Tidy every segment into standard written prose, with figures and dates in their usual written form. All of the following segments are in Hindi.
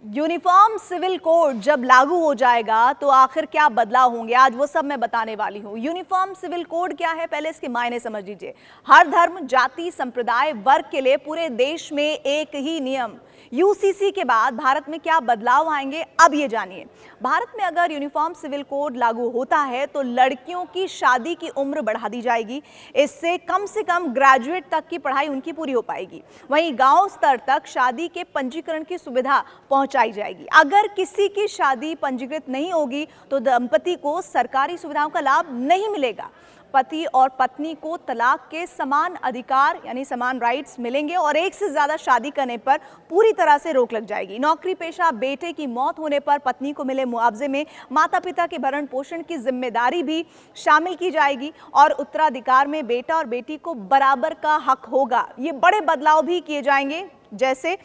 यूनिफॉर्म सिविल कोड जब लागू हो जाएगा तो आखिर क्या बदलाव होंगे, आज वो सब मैं बताने वाली हूँ। यूनिफॉर्म सिविल कोड क्या है, पहले इसके मायने समझ लीजिए। हर धर्म, जाति, संप्रदाय, वर्ग के लिए पूरे देश में एक ही नियम। यूसीसी के बाद भारत में क्या बदलाव आएंगे, अब ये जानिए। भारत में अगर यूनिफॉर्म सिविल कोड लागू होता है तो लड़कियों की शादी की उम्र बढ़ा दी जाएगी। इससे कम से कम ग्रेजुएट तक की पढ़ाई उनकी पूरी हो पाएगी। वहीं गांव स्तर तक शादी के पंजीकरण की सुविधा पहुंचाई जाएगी। अगर किसी की शादी पंजीकृत नहीं होगी तो दंपति को सरकारी सुविधाओं का लाभ नहीं मिलेगा। पति और पत्नी को तलाक के समान अधिकार यानी समान राइट्स मिलेंगे और एक से ज्यादा शादी करने पर पूरी तरह से रोक लग जाएगी। नौकरी पेशा बेटे की मौत होने पर पत्नी को मिले मुआवजे में माता पिता के भरण पोषण की जिम्मेदारी भी शामिल की जाएगी और उत्तराधिकार में बेटा और बेटी को बराबर का हक होगा। ये बड़े बदलाव भी किए जाएंगे, जैसे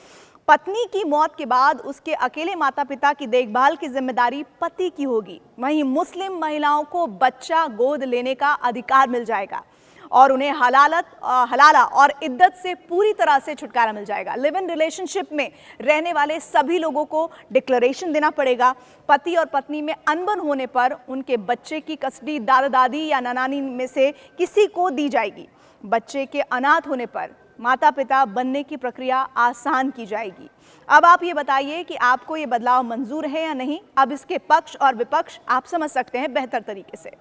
पत्नी की मौत के बाद उसके अकेले माता पिता की देखभाल की जिम्मेदारी पति की होगी। वहीं मुस्लिम महिलाओं को बच्चा गोद लेने का अधिकार मिल जाएगा और उन्हें हलाला और इद्दत से पूरी तरह से छुटकारा मिल जाएगा। लिव इन रिलेशनशिप में रहने वाले सभी लोगों को डिक्लेरेशन देना पड़ेगा। पति और पत्नी में अनबन होने पर उनके बच्चे की कस्टडी दादा दादी या नानी में से किसी को दी जाएगी। बच्चे के अनाथ होने पर माता पिता बनने की प्रक्रिया आसान की जाएगी। अब आप ये बताइए कि आपको ये बदलाव मंजूर है या नहीं। अब इसके पक्ष और विपक्ष आप समझ सकते हैं बेहतर तरीके से।